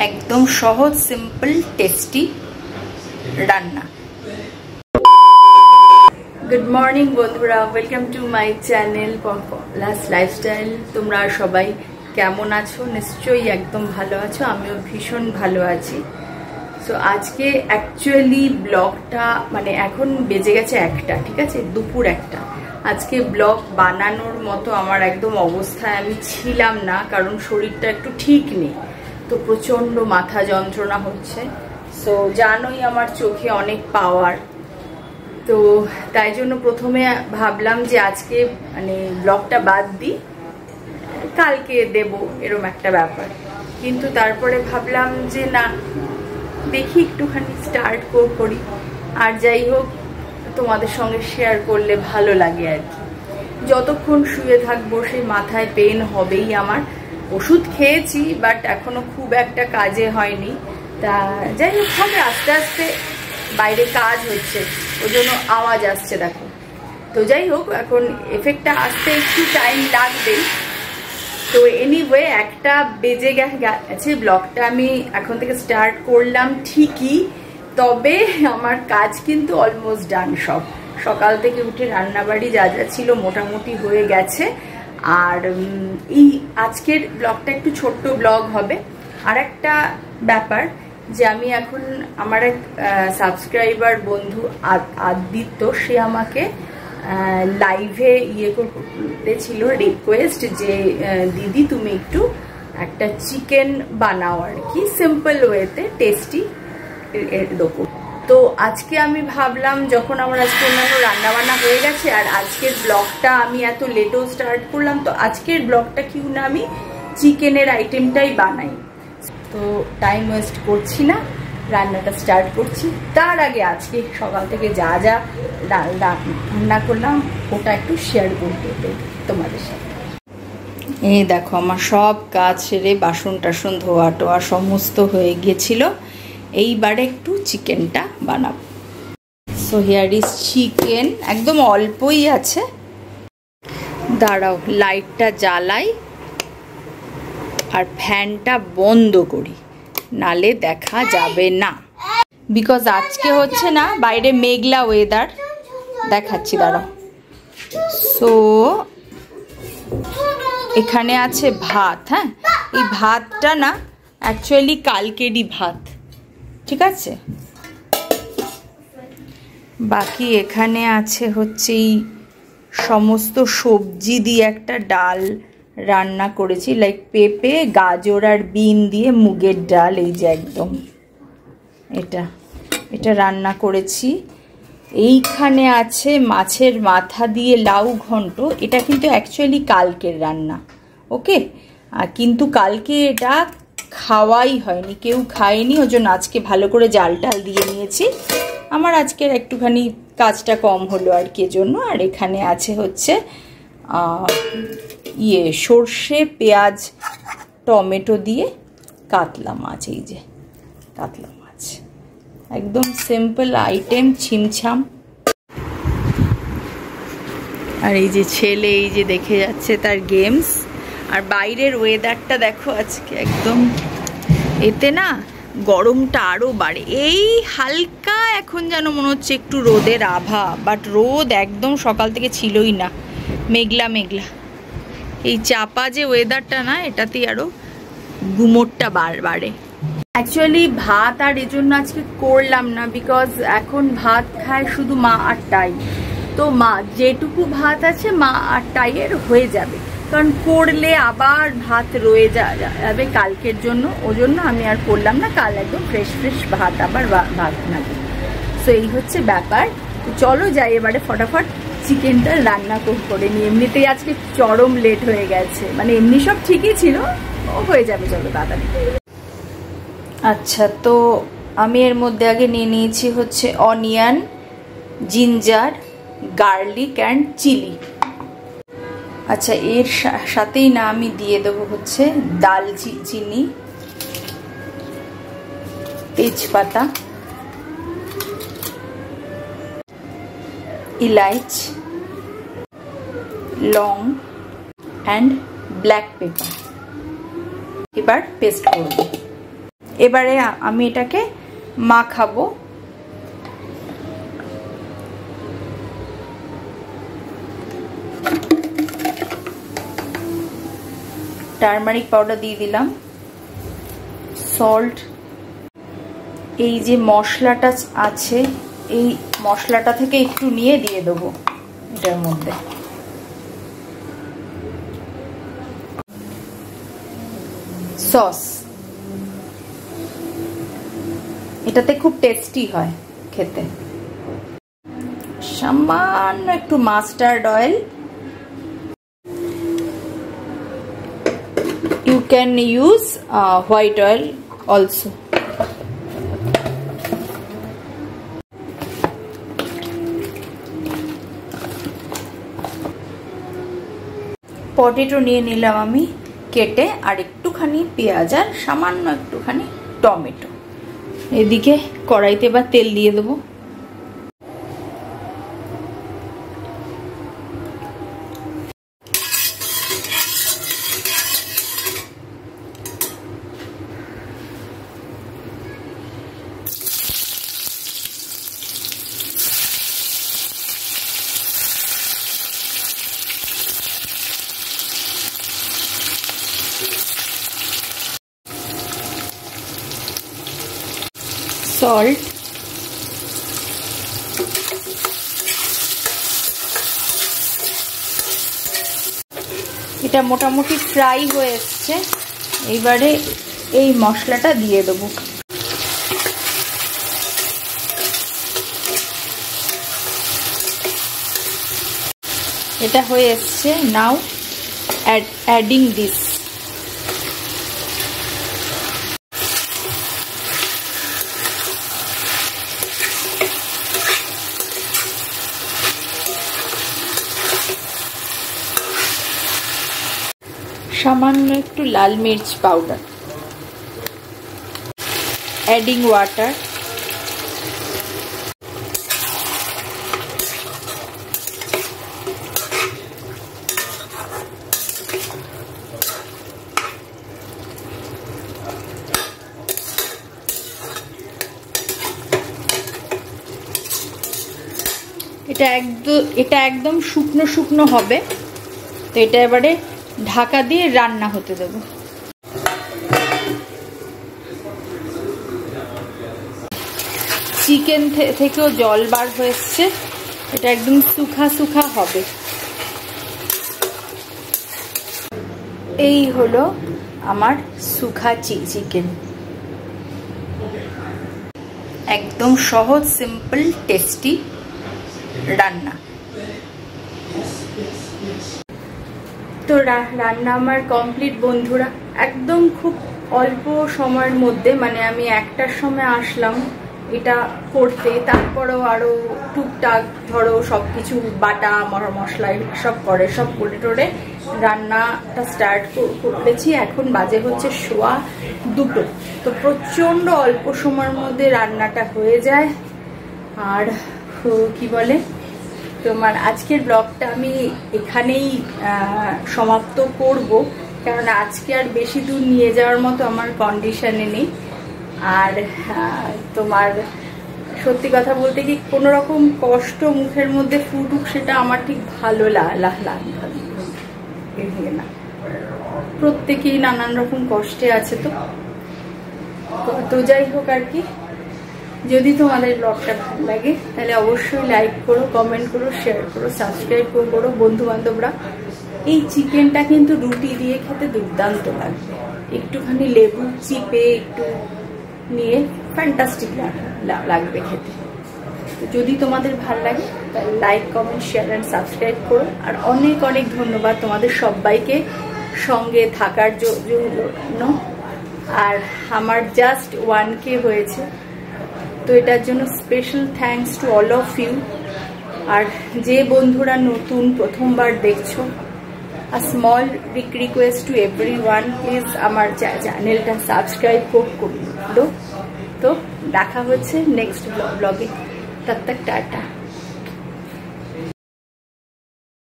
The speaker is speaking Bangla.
একদম সহজ সিম্পল টেস্টি রান্না। গুড মর্নিং বন্ধুরা, ওয়েলকাম টু মাই চ্যানেল পম্পলাস লাইফস্টাইল। তোমরা সবাই কেমন আছো? নিশ্চয়ই একদম ভালো আছো, আমিও ভীষণ ভালো আছি। সো আজকে অ্যাকচুয়ালি ব্লগটা মানে এখন বেজে গেছে 1টা, ঠিক আছে, দুপুর 1টা। আজকে ব্লগ বানানোর মতো আমার একদম অবস্থায় আমি ছিলাম না, কারণ শরীরটা একটু ঠিক নেই, তো প্রচণ্ড মাথা যন্ত্রণা হচ্ছে। সো জানোই আমার চোখে অনেক পাওয়ার, তো তাই জন্য প্রথমে ভাবলাম যে আজকে মানে ব্লগটা বাদ দিই, কালকে দেব, এরম একটা ব্যাপার। কিন্তু তারপরে ভাবলাম যে না, দেখি একটুখানি স্টার্ট করি, আর যাই হোক তোমাদের সঙ্গে শেয়ার করলে ভালো লাগে আর কি। যতক্ষণ শুয়ে থাকবো সেই মাথায় পেন হবেই আমার। ওষুধ খেয়েছি, বাট এখনো খুব একটা কাজে হয়নি। তা যাই হোক, হবে আস্তে আস্তে। বাইরে কাজ হচ্ছে, ওই জন্য আওয়াজ আসছে দেখো। তো যাই হোক, এখন এফেক্টটা আসতে একটু টাইম লাগবেই। তো এনিওয়ে 1টা বেজে গেছে, ব্লগটা আমি এখন থেকে স্টার্ট করলাম ঠিকই, তবে আমার কাজ কিন্তু অলমোস্ট ডান। সব সকাল থেকে উঠে রান্নাবাড়ি যা যা ছিল মোটামুটি হয়ে গেছে। আর এই আজকের ব্লগটা একটু ছোট্ট ব্লগ হবে। আর একটা ব্যাপার যে আমি এখন আমার এক সাবস্ক্রাইবার বন্ধু আদিত্য, সে আমাকে লাইভে করতেছিল রিকোয়েস্ট যে দিদি তুমি একটু একটা চিকেন বানাও আর কি, সিম্পল ওয়েতে, টেস্টি এরকম। তো আজকে আমি ভাবলাম, যখন আমার আজকে অন্যান্য রান্নাবান্না হয়ে গেছে আর আজকের ব্লগটা আমি এত লেটেও স্টার্ট করলাম, তো আজকের ব্লগটা কি না আমি চিকেনের আইটেমটাই বানাই। তো টাইম ওয়েস্ট করছি না, রান্নাটা স্টার্ট করছি। তার আগে আজকে সকাল থেকে যা যা রান্না করলাম ওটা একটু শেয়ার করতে তোমাদের সাথে। এই দেখো, আমার সব কাজ সেরে বাসন টাসন ধোয়া টোয়া সমস্ত হয়ে গিয়েছিল। এইবারে একটু চিকেনটা বানাবো। সো হিয়ার ইজ চিকেন, একদম অল্পই আছে। দাঁড়াও, লাইটটা জ্বালাই আর ফ্যানটা বন্ধ করি, নালে দেখা যাবে না। বিকজ আজকে হচ্ছে না, বাইরে মেঘলা ওয়েদার, দেখাচ্ছি দাঁড়াও। সো এখানে আছে ভাত। হ্যাঁ, এই ভাতটা না অ্যাকচুয়ালি কালকেরই ভাত, ঠিক আছে। বাকি এখানে আছে হচ্ছে এই সমস্ত সবজি দিয়ে একটা ডাল রান্না করেছি, লাইক পেঁপে, গাজর আর বিন দিয়ে মুগের ডাল। এই যে একদম এটা রান্না করেছি। এইখানে আছে মাছের মাথা দিয়ে লাউ ঘন্ট। এটা কিন্তু অ্যাকচুয়ালি কালকের রান্না, ওকে। কিন্তু কালকে এটা খাওয়াই হয়নি, কেউ খায়নি, ওই জন্য আজকে ভালো করে জাল টাল দিয়ে নিয়েছি। আমার আজকের একটুখানি কাজটা কম হলো আর কি জন্য। আর এখানে আছে হচ্ছে সর্ষে পেঁয়াজ টমেটো দিয়ে কাতলা মাছ। এই যে কাতলা মাছ, একদম সিম্পল আইটেম, ছিমছাম। আর এই যে ছেলে এই যে দেখে যাচ্ছে তার গেমস। আর বাইরের ওয়েদারটা দেখো আজকে একদম, এতে না গরমটা আরও বাড়ে। এই হালকা এখন যেন মনে হচ্ছে একটু রোদের আভা, বাট রোদ একদম সকাল থেকে ছিলই না, মেঘলা মেঘলা। এই চাপা যে ওয়েদারটা না, এটাতেই আরও গুমোটটা বাড়ে। অ্যাকচুয়ালি ভাত আর এজন্য আজকে করলাম না, বিকজ এখন ভাত খায় শুধু মা আর টাই। তো মা যেটুকু ভাত আছে মা আর টাইয়ের হয়ে যাবে, কারণ করলে আবার ভাত রয়ে যাবে কালকের জন্য। ওজন্য আমি আর করলাম না, কাল একদম ফ্রেশ ভাত আবার ভাত না। সো এই হচ্ছে ব্যাপার। তো চলো যাই এবারে ফটাফট চিকেনটা রান্না করে নিই। এমনিতেই আজকে চরম লেট হয়ে গেছে, মানে এমনি সব ঠিকই ছিল, ও হয়ে যাবে, চলো তাড়াতাড়ি। আচ্ছা, তো আমি এর মধ্যে আগে নিয়ে নিয়েছি হচ্ছে onion, ginger, garlic and chilli. আচ্ছা, এর সাথেই না আমি দিয়ে দেবো হচ্ছে দালচিনি, তেজপাতা, ইলাইচ, লং অ্যান্ড ব্ল্যাক পেপার। এবার পেস্ট করব। এবারে আমি এটাকে মাখাবো। টারমারিক পাউডার দিয়ে দিলাম, সল্ট। এই যে মশলাটা আছে এই মশলাটা থেকে একটু নিয়ে দিয়ে দেবো এটার মধ্যে। সস, এটাতে খুব টেস্টি হয় খেতে। সামান্য একটু mustard oil, you can use white oil also. Potato নিয়ে নিলাম আমি কেটে, আর একটুখানি পেঁয়াজ আর সামান্য একটুখানি টমেটো। এদিকে কড়াইতে এবার তেল দিয়ে দেবো। সল্ট, এটা মোটামুটি ফ্রাই হয়ে এসছে। এইবারে এই মশলাটা দিয়ে দেবো। এটা হয়ে এসছে। নাও অ্যাডিং দিস। সামান্য একটু লাল মির্চ পাউডার, অ্যাডিং ওয়াটার। এটা একদম শুকনো শুকনো হবে, তো এটা এবারে ঢাকা দিয়ে রান্না হতে দেব। চিকেন থেকেও জল বার হয়ে এসছে, এটা একদম শুখা শুখা হবে। এই হলো আমার শুখা চিকেন, একদম সহজ, সিম্পল, টেস্টি রান্না। তো রান্না আমার কমপ্লিট বন্ধুরা, একদম খুব অল্প সময়ের মধ্যে, মানে আমি 1টার সময় আসলাম এটা করতে, তারপরেও আরো টুকটাক ধরো সবকিছু বাটা মশলা সব করে টোরে রান্নাটা স্টার্ট করেছি। এখন বাজে হচ্ছে 1:15। তো প্রচন্ড অল্প সময়ের মধ্যে রান্নাটা হয়ে যায়। আর কি বলে, তোমার আজকের ব্লগটা আমি এখানেই সমাপ্ত করব, কারণ আজকে আর বেশি দূর নিয়ে যাওয়ার মতো আমার কন্ডিশনে নেই। আর তোমার সত্যি কথা বলতে কি, কোনো রকম কষ্ট মুখের মধ্যে ফুটুক সেটা আমার ঠিক ভালো লাগে না। প্রত্যেকেই নানান রকম কষ্টে আছে, তো যাই হোক আর কি। যদি তোমাদের ব্লগটা ভালো লাগে তাহলে অবশ্যই লাইক করো, কমেন্ট করো, শেয়ার করো, সাবস্ক্রাইব করো বন্ধু বান্ধবরা। এই চিকেনটা কিন্তু রুটি দিয়ে খেতে দুর্দান্ত লাগবে, একটুখানি লেবু চিপে একটু নিয়ে ফ্যান্টাস্টিক লাগবে খেতে। তো যদি তোমাদের ভালো লাগে তাহলে like, comment, share and subscribe করো। আর অনেক অনেক ধন্যবাদ তোমাদের সবাইকে সঙ্গে থাকার জন্য। আর আমার জাস্ট 1K হয়েছে, তো এটার জন্য special thanks to all of you. আর যে বন্ধুরা নতুন প্রথমবার দেখছো, a small request to everyone, please আমার চ্যানেলটা সাবস্ক্রাইব করো। তো দেখা হচ্ছে নেক্সট ব্লগে, তব তক টাটা।